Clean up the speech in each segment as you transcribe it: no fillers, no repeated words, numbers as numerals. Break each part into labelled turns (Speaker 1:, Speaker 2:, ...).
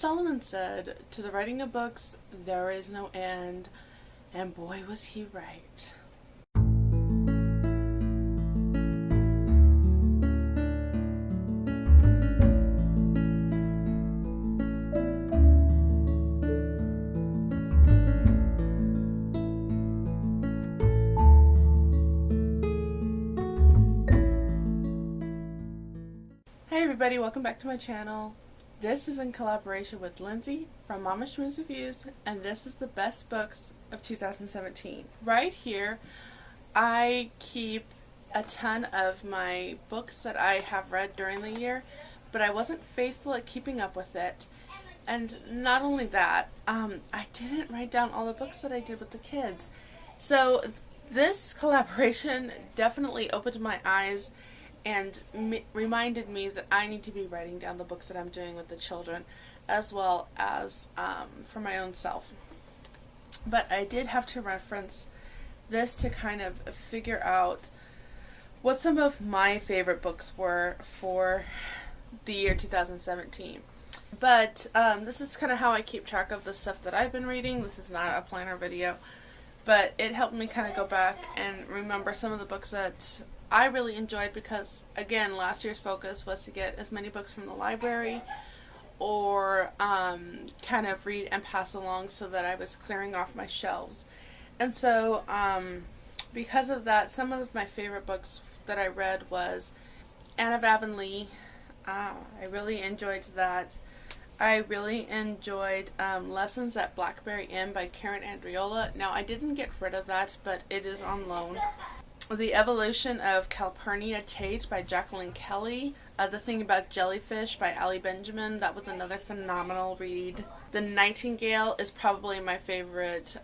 Speaker 1: Solomon said, "To the writing of books, there is no end," and boy was he right. Hey everybody, welcome back to my channel. This is in collaboration with Lindsay from Momma Schmooze Reviews, and this is the best books of 2017. Right here, I keep a ton of my books that I have read during the year, but I wasn't faithful at keeping up with it. And not only that, I didn't write down all the books that I did with the kids. So this collaboration definitely opened my eyes and reminded me that I need to be writing down the books that I'm doing with the children, as well as for my own self. But I did have to reference this to kind of figure out what some of my favorite books were for the year 2017. But this is kind of how I keep track of the stuff that I've been reading. This is not a planner video, but it helped me kind of go back and remember some of the books that I really enjoyed, because again, last year's focus was to get as many books from the library or kind of read and pass along, so that I was clearing off my shelves. And so because of that, some of my favorite books that I read was Anne of Avonlea. I really enjoyed that. I really enjoyed Lessons at Blackberry Inn by Karen Andriola. Now, I didn't get rid of that, but it is on loan. The Evolution of Calpurnia Tate by Jacqueline Kelly. The Thing About Jellyfish by Allie Benjamin. That was another phenomenal read. The Nightingale is probably my favorite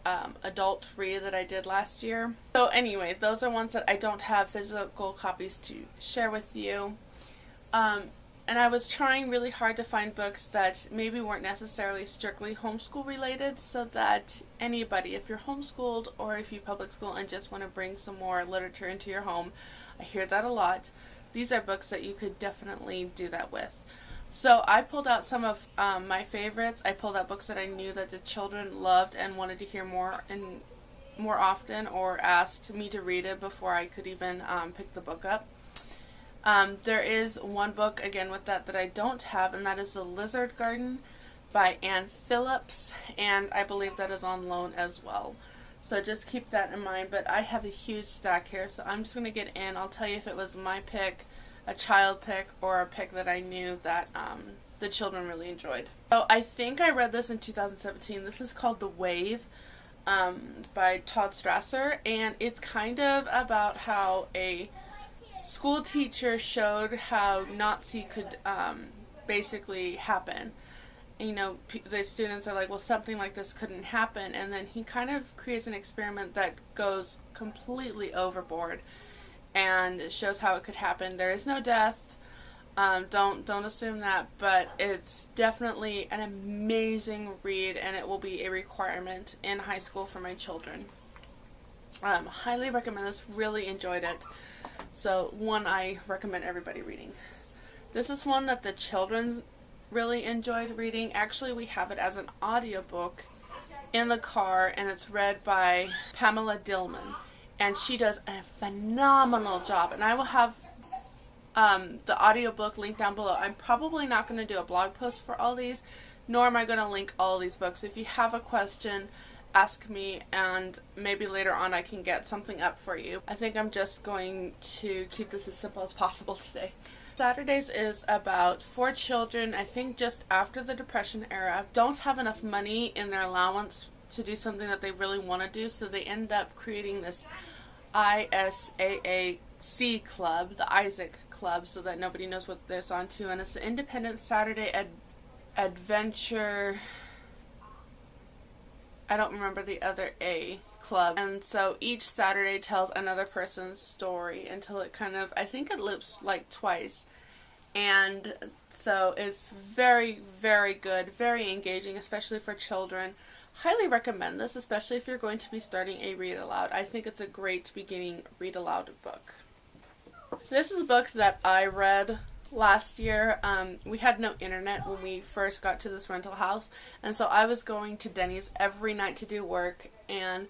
Speaker 1: adult read that I did last year. So anyway, those are ones that I don't have physical copies to share with you. And I was trying really hard to find books that maybe weren't necessarily strictly homeschool related, so that anybody, if you're homeschooled or if you public school and just want to bring some more literature into your home, I hear that a lot, these are books that you could definitely do that with. So I pulled out some of my favorites. I pulled out books that I knew that the children loved and wanted to hear more often, or asked me to read it before I could even pick the book up. There is one book, again with that I don't have, and that is The Lizard Garden by Anne Phillips, and I believe that is on loan as well. So just keep that in mind, but I have a huge stack here, so I'm just going to get in. I'll tell you if it was my pick, a child pick, or a pick that I knew that the children really enjoyed. So I think I read this in 2017. This is called The Wave by Todd Strasser, and it's kind of about how a school teacher showed how Nazi could basically happen. You know, the students are like, well, something like this couldn't happen, and then he kind of creates an experiment that goes completely overboard and shows how it could happen. There is no death. Don't assume that, but it's definitely an amazing read, and it will be a requirement in high school for my children. Highly recommend this. Really enjoyed it. So one I recommend everybody reading. This is one that the children really enjoyed reading. Actually, we have it as an audiobook in the car, and it's read by Pamela Dillman, and she does a phenomenal job. And I will have the audiobook linked down below. I'm probably not going to do a blog post for all these, nor am I going to link all these books. If you have a question, ask me, and maybe later on I can get something up for you. I think I'm just going to keep this as simple as possible today. Saturdays is about 4 children, I think just after the Depression era, don't have enough money in their allowance to do something that they really want to do, so they end up creating this ISAAC club, the Isaac Club, so that nobody knows what they're on to, and it's the Independent Saturday Adventure. I don't remember the other A club. And so each Saturday tells another person's story until it kind of, I think it loops like twice. And so it's very, very good, very engaging, especially for children. Highly recommend this, especially if you're going to be starting a read aloud. I think it's a great beginning read aloud book. This is a book that I read last year, we had no internet when we first got to this rental house, and so I was going to Denny's every night to do work. And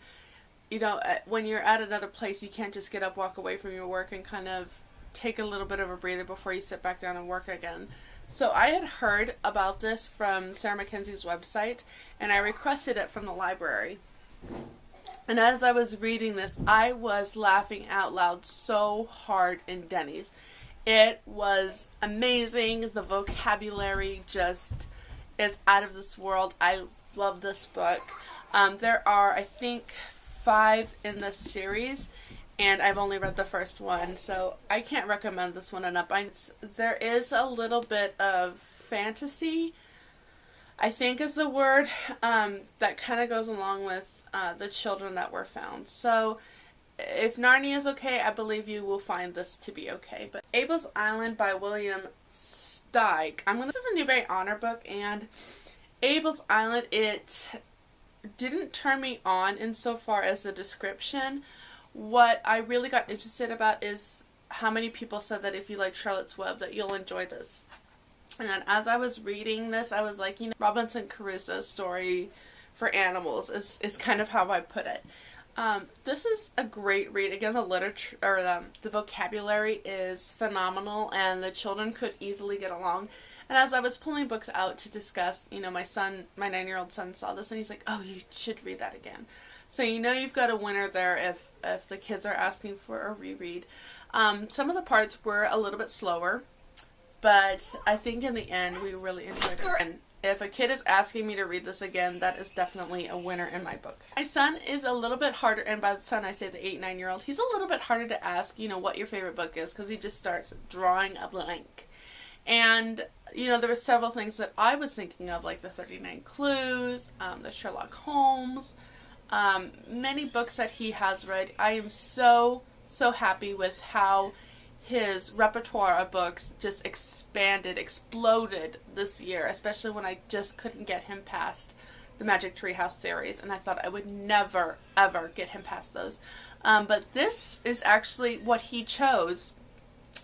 Speaker 1: you know, when you're at another place, you can't just get up, walk away from your work, and kind of take a little bit of a breather before you sit back down and work again. So I had heard about this from Sarah Mackenzie's website, and I requested it from the library. And as I was reading this, I was laughing out loud so hard in Denny's. It was amazing. The vocabulary just is out of this world. I love this book. There are, I think, 5 in this series, and I've only read the first one, so I can't recommend this one enough. There is a little bit of fantasy, I think is the word, that kind of goes along with the children that were found. So if Narnia is okay, I believe you will find this to be okay. But Abels Island by William Steig. This is a Newbery Honor book, and Abels Island, it didn't turn me on insofar as the description. What I really got interested about is how many people said that if you like Charlotte's Web that you'll enjoy this. And then as I was reading this, I was like, you know, Robinson Crusoe's story for animals is kind of how I put it. This is a great read. Again, the literature, or the vocabulary is phenomenal, and the children could easily get along. And as I was pulling books out to discuss, you know, my 9-year-old son saw this and he's like, oh, you should read that again. So you know you've got a winner there if the kids are asking for a reread. Some of the parts were a little bit slower, but I think in the end we really enjoyed it. And if a kid is asking me to read this again, that is definitely a winner in my book. My son is a little bit harder, and by the son I say the 8-9-year-old, he's a little bit harder to ask, you know, what your favorite book is, because he just starts drawing a blank. And, you know, there were several things that I was thinking of, like the 39 Clues, the Sherlock Holmes, many books that he has read. I am so happy with how his repertoire of books just exploded this year, especially when I just couldn't get him past the Magic Tree House series, and I thought I would never, ever get him past those. But this is actually what he chose.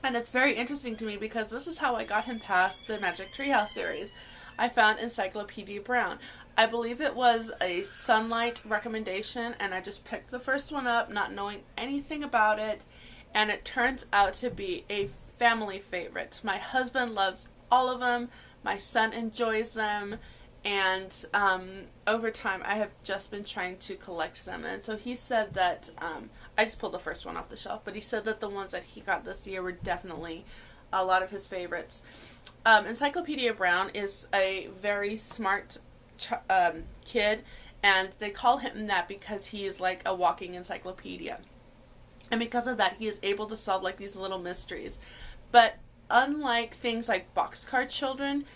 Speaker 1: And it's very interesting to me because this is how I got him past the Magic Treehouse series. I found Encyclopedia Brown. I believe it was a Sunlight recommendation, and I just picked the first one up, not knowing anything about it, and it turns out to be a family favorite. My husband loves all of them, my son enjoys them, and over time I have just been trying to collect them. And so he said that, I just pulled the first one off the shelf, but he said that the ones that he got this year were definitely a lot of his favorites. Encyclopedia Brown is a very smart kid, and they call him that because he is like a walking encyclopedia. And because of that, he is able to solve like these little mysteries. But unlike things like Boxcar Children,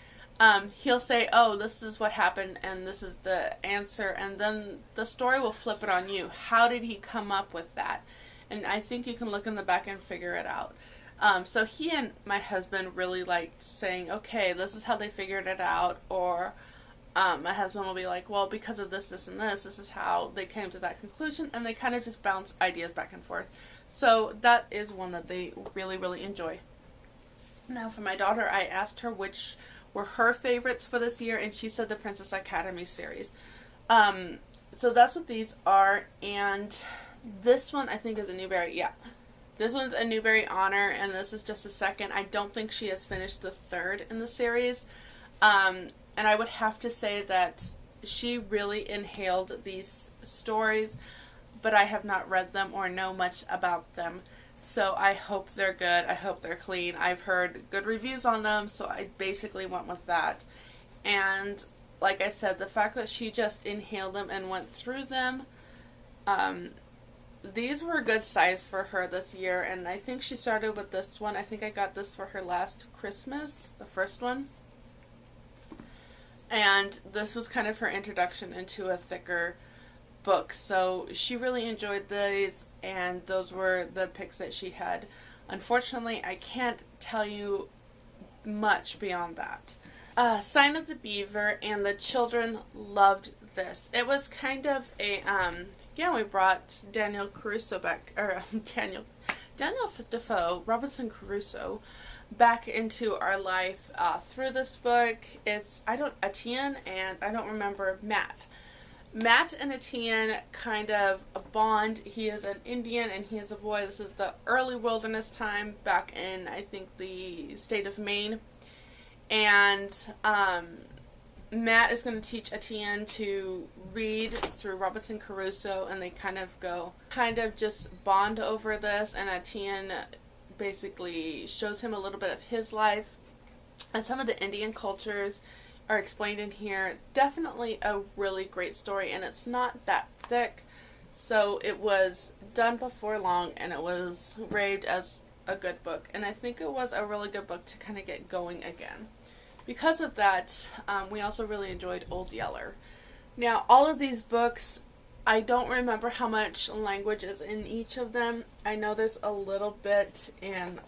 Speaker 1: he'll say, oh, this is what happened and this is the answer, and then the story will flip it on you. How did he come up with that? And I think you can look in the back and figure it out. So he and my husband really liked saying, okay, this is how they figured it out, or my husband will be like, well, because of this, this, and this is how they came to that conclusion, and they kind of just bounce ideas back and forth. So that is one that they really, really enjoy. Now for my daughter, I asked her which were her favorites for this year, and she said the Princess Academy series. So that's what these are, and this one I think is a Newbery, yeah. This one's a Newbery Honor, and this is just a second. I don't think she has finished the third in the series. And I would have to say that she really inhaled these stories, but I have not read them or know much about them. So I hope they're good. I hope they're clean. I've heard good reviews on them, so I basically went with that. And like I said, the fact that she just inhaled them and went through them, these were a good size for her this year, and I think she started with this one. I think I got this for her last Christmas, the first one. And this was kind of her introduction into a thicker book. So she really enjoyed these, and those were the picks that she had. Unfortunately, I can't tell you much beyond that. Sign of the Beaver, and the children loved this. It was kind of a, we brought Daniel Crusoe back, or Daniel Defoe, Robinson Crusoe, back into our life through this book. It's Etienne and I don't remember Matt. Matt and Etienne kind of bond. He is an Indian and he is a boy. This is the early wilderness time back in, I think, the state of Maine. And Matt is going to teach Etienne to read through Robinson Crusoe, and they kind of just bond over this, and Etienne basically shows him a little bit of his life. And some of the Indian cultures are explained in here. Definitely a really great story, and it's not that thick, so it was done before long, and it was rated as a good book, and I think it was a really good book to kind of get going again. Because of that, we also really enjoyed Old Yeller. Now, all of these books, I don't remember how much language is in each of them. I know there's a little bit in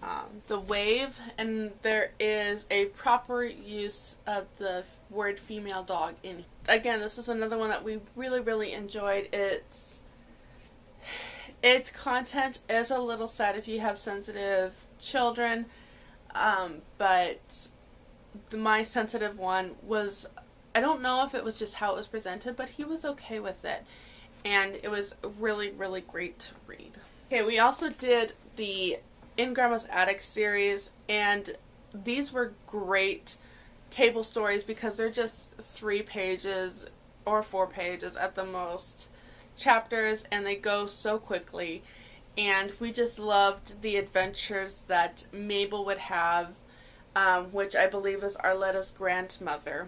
Speaker 1: The Wave, and there is a proper use of the word female dog in. Again, this is another one that we really, really enjoyed. Its content is a little sad if you have sensitive children, but my sensitive one was, I don't know if it was just how it was presented, but he was okay with it. And it was really, really great to read. Okay, we also did the In Grandma's Attic series, and these were great table stories because they're just 3 pages or 4 pages at the most chapters, and they go so quickly. And we just loved the adventures that Mabel would have, which I believe is Arletta's grandmother,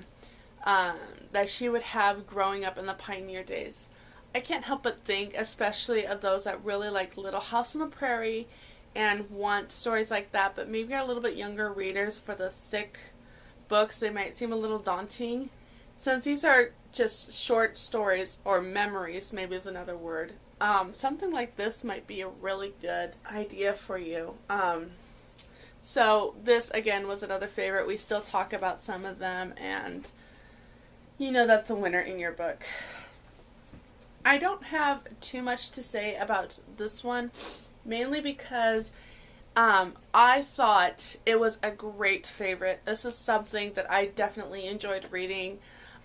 Speaker 1: that she would have growing up in the pioneer days. I can't help but think, especially of those that really like Little House on the Prairie and want stories like that, but maybe are a little bit younger readers for the thick books. They might seem a little daunting. Since these are just short stories, or memories maybe is another word, something like this might be a really good idea for you. So this, again, was another favorite. We still talk about some of them, and you know that's a winner in your book. I don't have too much to say about this one, mainly because I thought it was a great favorite. This is something that I definitely enjoyed reading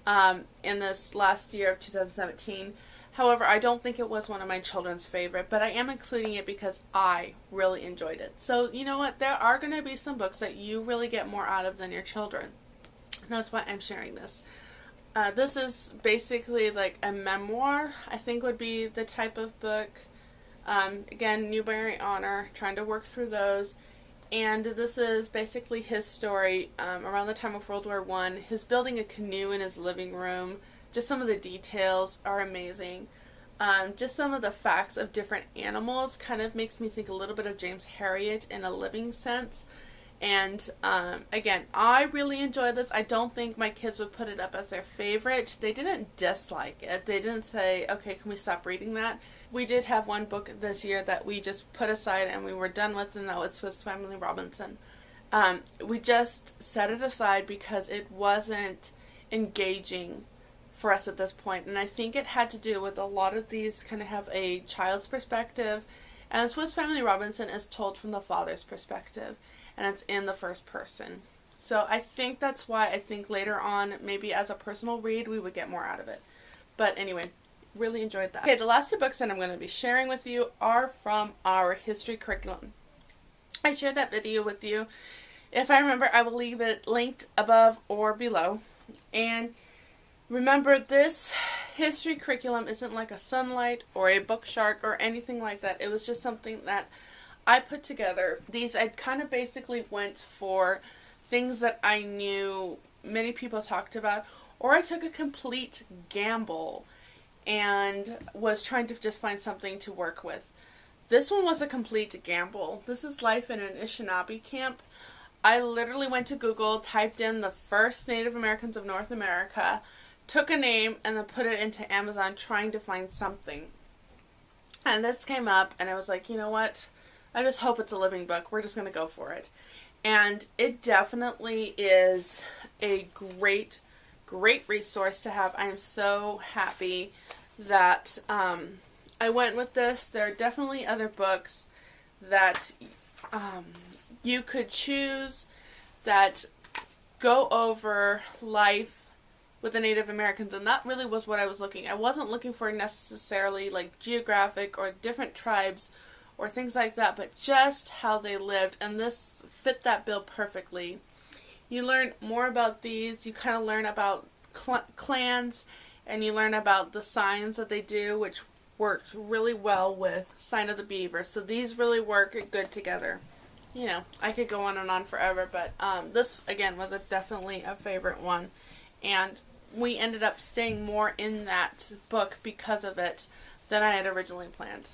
Speaker 1: in this last year of 2017. However, I don't think it was one of my children's favorite, but I am including it because I really enjoyed it. So, you know what? There are going to be some books that you really get more out of than your children. And that's why I'm sharing this. This is basically like a memoir, I think would be the type of book. Again, Newbery Honor, trying to work through those. And this is basically his story around the time of World War I. His building a canoe in his living room. Just some of the details are amazing. Just some of the facts of different animals kind of makes me think a little bit of James Herriot in a living sense. And again, I really enjoyed this. I don't think my kids would put it up as their favorite. They didn't dislike it. They didn't say, okay, can we stop reading that? We did have one book this year that we just put aside and we were done with, and that was Swiss Family Robinson. We just set it aside because it wasn't engaging for us at this point. And I think it had to do with a lot of these kind of have a child's perspective, and Swiss Family Robinson is told from the father's perspective. And it's in the first person. So I think that's why I think later on, maybe as a personal read, we would get more out of it. But anyway, really enjoyed that. Okay, the last 2 books that I'm going to be sharing with you are from our history curriculum. I shared that video with you. If I remember, I will leave it linked above or below. And remember, this history curriculum isn't like a Sunlight or a Book Shark or anything like that. It was just something that I put together. These I kind of basically went for things that I knew many people talked about, or I took a complete gamble and was trying to just find something to work with. This one was a complete gamble. This is Life in an Anishinaabe Camp. I literally went to Google, typed in the first Native Americans of North America, took a name, and then put it into Amazon trying to find something. And this came up, and I was like, you know what? I just hope it's a living book. We're just going to go for it. And it definitely is a great, great resource to have. I am so happy that I went with this. There are definitely other books that you could choose that go over life with the Native Americans, and that really was what I was looking. I wasn't looking for necessarily like geographic or different tribes or things like that, but just how they lived, and this fit that bill perfectly. You learn more about these, you kind of learn about clans, and you learn about the signs that they do, which works really well with Sign of the Beaver. So these really work good together. You know, I could go on and on forever, but this, again, was definitely a favorite one. And we ended up staying more in that book because of it than I had originally planned.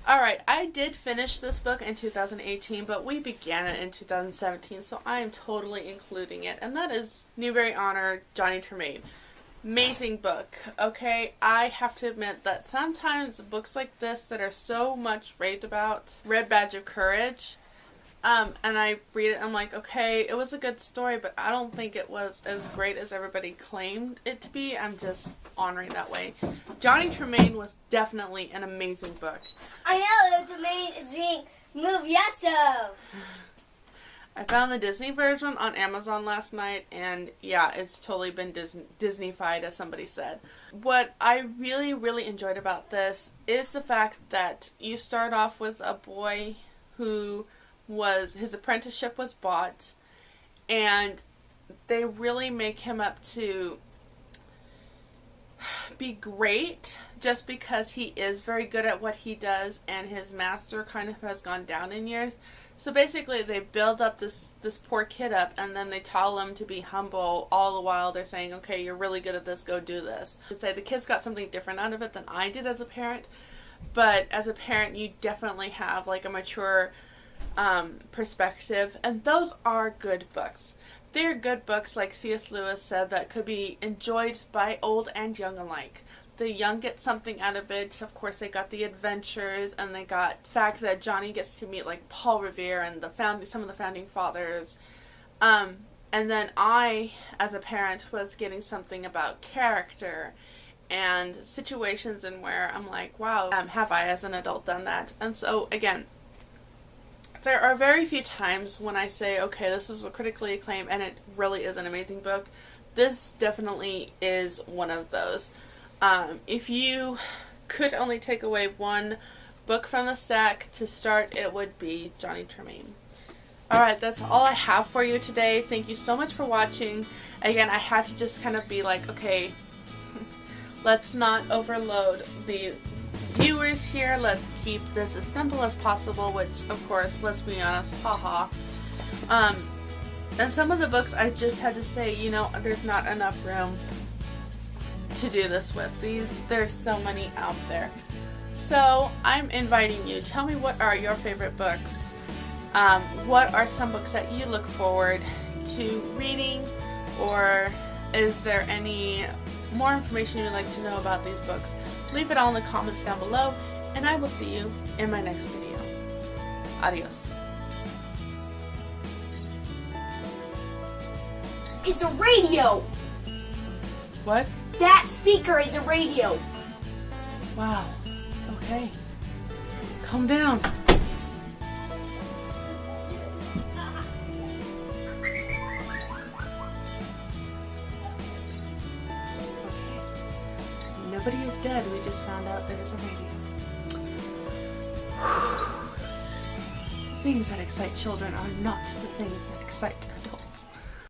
Speaker 1: Alright, I did finish this book in 2018, but we began it in 2017, so I am totally including it. And that is Newbery Honor, Johnny Tremain. Amazing book, okay? I have to admit that sometimes books like this that are so much raved about, Red Badge of Courage, and I read it, I'm like, okay, it was a good story, but I don't think it was as great as everybody claimed it to be. I'm just honoring that way. Johnny Tremain was definitely an amazing book.
Speaker 2: I know, it was amazing movie, yes, so.
Speaker 1: I found the Disney version on Amazon last night, and yeah, it's totally been Disney-fied, as somebody said. What I really, really enjoyed about this is the fact that you start off with a boy who his apprenticeship was bought, and they really make him up to be great just because he is very good at what he does, and his master kind of has gone down in years. So basically they build up this poor kid up, and then they tell him to be humble all the while they're saying, okay, you're really good at this, go do this. I'd say the kid's got something different out of it than I did as a parent, but as a parent you definitely have like a mature perspective, and those are good books. They're good books, like C.S. Lewis said, that could be enjoyed by old and young alike. The young get something out of it. Of course, they got the adventures, and they got the fact that Johnny gets to meet like Paul Revere and some of the founding fathers. And then I, as a parent, was getting something about character and situations, and where I'm like, wow, have I as an adult done that? And so again, there are very few times when I say, okay, this is a critically acclaimed and it really is an amazing book. This definitely is one of those. If you could only take away one book from the stack to start, it would be Johnny Tremain. Alright, that's all I have for you today. Thank you so much for watching. Again, I had to just kind of be like, okay, let's not overload the viewers here. Let's keep this as simple as possible, which, of course, let's be honest, haha. And some of the books I just had to say, you know, there's not enough room to do this with. There's so many out there. So I'm inviting you. Tell me, what are your favorite books? What are some books that you look forward to reading? Or is there any more information you'd like to know about these books? Leave it all in the comments down below, and I will see you in my next video. Adios.
Speaker 2: It's a radio!
Speaker 1: What?
Speaker 2: That speaker is a radio!
Speaker 1: Wow. Okay. Calm down. Nobody is dead. We just found out there's a radio. Things that excite children are not the things that excite